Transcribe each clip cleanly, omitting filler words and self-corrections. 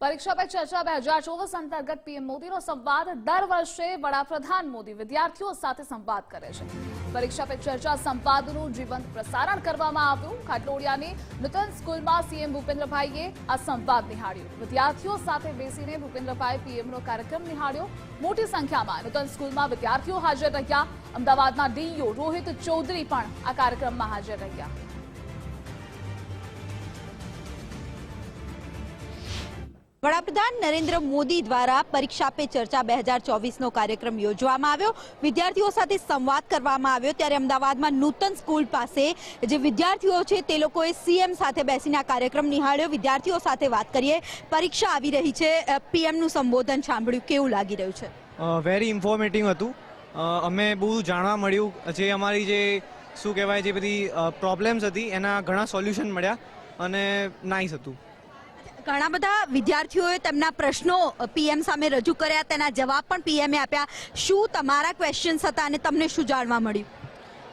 પરીક્ષા પે ચર્ચા 2024 અંતર્ગત પીએમ મોદીનો સંવાદ દર વર્ષે વડાપ્રધાન મોદી વિદ્યાર્થીઓ સાથે સંવાદ કરે છે। પરીક્ષા પે ચર્ચા સંવાદનું જીવંત પ્રસારણ કરવામાં આવ્યું। ખાટલોડિયાની નૂતન સ્કૂલમાં સીએમ ભૂપેન્દ્રભાઈએ આ સંવાદ નિહાળ્યો। વિદ્યાર્થીઓ સાથે બેસીને ભૂપેન્દ્રભાઈ પીએમનો કાર્યક્રમ નિહાળ્યો। મોટી સંખ્યામાં નૂતન સ્કૂલમાં વિદ્યાર્થીઓ હાજર રહ્યા। અમદાવાદના ડીઈઓ રોહિત ચૌધરી પણ આ કાર્યક્રમમાં હાજર રહ્યા। વડાપ્રધાન નરેન્દ્ર મોદી દ્વારા પરીક્ષા પે ચર્ચા 2024નો કાર્યક્રમ યોજવામાં આવ્યો। વિદ્યાર્થીઓ સાથે સંવાદ કરવામાં આવ્યો। ત્યારે અમદાવાદમાં નૂતન સ્કૂલ પાસે જે વિદ્યાર્થીઓ છે તે લોકોએ સીએમ સાથે બેસીને આ કાર્યક્રમ નિહાળ્યો। વિદ્યાર્થીઓ સાથે વાત કરીએ। પરીક્ષા આવી રહી છે, પીએમનું સંબોધન સાંભળ્યું, કેવું લાગી રહ્યું છે? વેરી ઇન્ફોર્મેટિવ હતું। અમે બહુ જાણવા મળ્યું। જે અમારી જે શું કહેવાય જે બધી પ્રોબ્લેમ્સ હતી એના ઘણા સોલ્યુશન મળ્યા અને નાઇસ હતું। ઘણા બધા વિદ્યાર્થીઓએ તેમના પ્રશ્નો પીએમ સામે રજૂ કર્યા, તેના જવાબ પણ પીએમએ આપ્યા। શું તમારા ક્વેશ્ચન્સ હતા અને તમને શું જાણવા મળ્યું?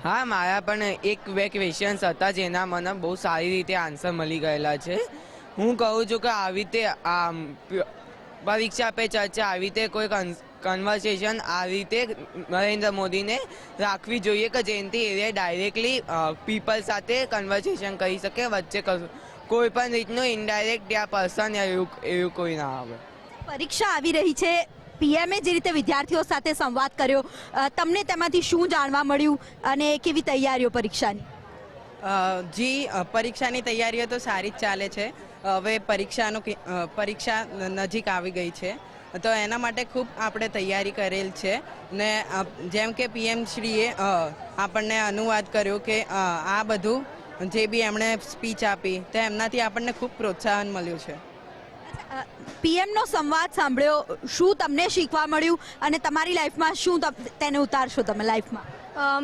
હા, મારા પણ એક બે ક્વેશ્ચન્સ હતા જેના મને બહુ સારી રીતે આન્સર મળી ગયેલા છે। હું કહું છું કે આવી રીતે પરીક્ષા પે ચર્ચા આવી રીતે કોઈ કન્વર્સેશન આ રીતે નરેન્દ્ર મોદીને રાખવી જોઈએ કે જેનાથી એ ડાયરેક્ટલી પીપલ સાથે કન્વર્સેશન કરી શકે, વચ્ચે કોઈ પણ રીતનું ઇનડાયરેક્ટ યા પર્સન એવું કોઈ ના આવે। પરીક્ષા આવી રહી છે, પીએમએ જે રીતે વિદ્યાર્થીઓ સાથે સંવાદ કર્યો, તમને તેમાંથી શું જાણવા મળ્યું અને કેવી તૈયારીઓ પરીક્ષાની? જી, પરીક્ષાની તૈયારીઓ તો સારી જ ચાલે છે। હવે પરીક્ષા નજીક આવી ગઈ છે તો એના માટે ખૂબ આપણે તૈયારી કરેલ છે ને જેમ કે પીએમ શ્રીએ આપણને અનુવાદ કર્યો કે આ બધું જે બી એમણે સ્પીચ આપી તો એમનાથી આપણને ખૂબ પ્રોત્સાહન મળ્યું છે। પીએમનો સંવાદ સાંભળ્યો, શું તમને શીખવા મળ્યું અને તમારી લાઈફમાં શું તેને ઉતારશો તમે લાઈફમાં?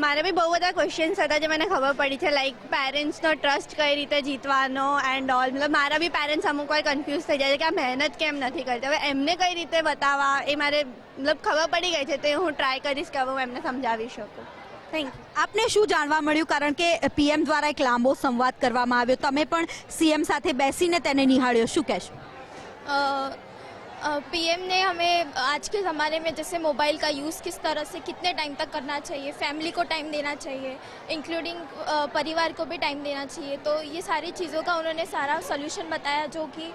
મારે બી બહુ બધા ક્વેશ્ચન્સ હતા જે મને ખબર પડી છે, લાઈક પેરેન્ટ્સનો ટ્રસ્ટ કઈ રીતે જીતવાનો એન્ડ ઓલ। મતલબ મારા બી પેરેન્ટ્સ અમુક વાર કન્ફ્યુઝ થઈ જાય છે કે આ મહેનત કેમ નથી કરતી। હવે એમને કઈ રીતે બતાવવા એ મારે મતલબ ખબર પડી ગઈ છે, તો હું ટ્રાય કરીશ કે હવે હું એમને સમજાવી શકું। Thank you. આપને શું જાણવા મળ્યું? કારણ કે પીએમ દ્વારા એક લાંબો સંવાદ કરવામાં આવ્યો, તમે પણ સીએમ સાથે બેસીને તેને નિહાળ્યો, શું કહેશો? पीएम ने हमें आज के ज़माने में जैसे मोबाइल का यूज़ किस तरह से कितने टाइम तक करना चाहिए, फैमिली को टाइम देना चाहिए, इंक्लूडिंग परिवार को भी टाइम देना चाहिए, तो ये सारी चीज़ों का उन्होंने सारा सोल्यूशन बताया जो कि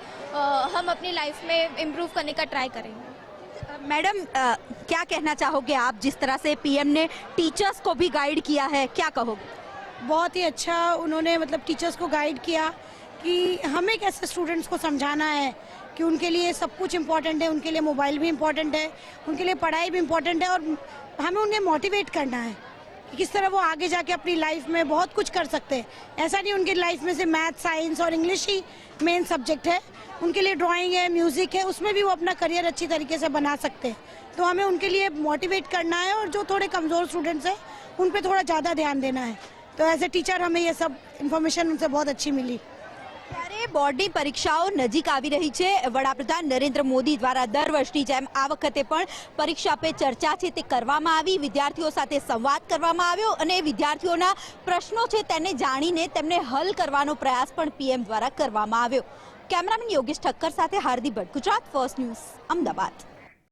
हम अपनी लाइफ में इम्प्रूव करने का ट्राई करेंगे। मैडम, क्या कहना चाहोगे आप? जिस तरह से पीएम ने टीचर्स को भी गाइड किया है, क्या कहोगे? बहुत ही अच्छा उन्होंने मतलब टीचर्स को गाइड किया कि हमें कैसे स्टूडेंट्स को समझाना है कि उनके लिए सब कुछ इम्पोर्टेंट है, उनके लिए मोबाइल भी इम्पोर्टेंट है, उनके लिए पढ़ाई भी इम्पोर्टेंट है और हमें उन्हें मोटिवेट करना है कि किस तरह वो आगे जाके अपनी लाइफ में बहुत कुछ कर सकते हैं। ऐसा नहीं उनकी लाइफ में से मैथ, साइंस और इंग्लिश ही मेन सब्जेक्ट है, उनके लिए ड्राइंग है, म्यूज़िक है, उसमें भी वो अपना करियर अच्छी तरीके से बना सकते हैं। तो हमें उनके लिए मोटिवेट करना है और जो थोड़े कमज़ोर स्टूडेंट्स हैं उन पर थोड़ा ज़्यादा ध्यान देना है। तो एज ए टीचर हमें ये सब इन्फॉर्मेशन उनसे बहुत अच्छी मिली। ત્યારે બોર્ડની પરીક્ષાઓ નજીક આવી રહી છે। વડાપ્રધાન નરેન્દ્ર મોદી દ્વારા દર વર્ષની જેમ આ વખતે પણ પરીક્ષા પે ચર્ચા છે તે કરવામાં આવી। વિદ્યાર્થીઓ સાથે સંવાદ કરવામાં આવ્યો અને વિદ્યાર્થીઓના પ્રશ્નો છે તેને જાણીને તેમને હલ કરવાનો પ્રયાસ પણ પીએમ દ્વારા કરવામાં આવ્યો। કેમેરામેન યોગેશ ઠક્કર સાથે હાર્દિક ભટ્ટ, ગુજરાત ફર્સ્ટ ન્યૂઝ, અમદાવાદ।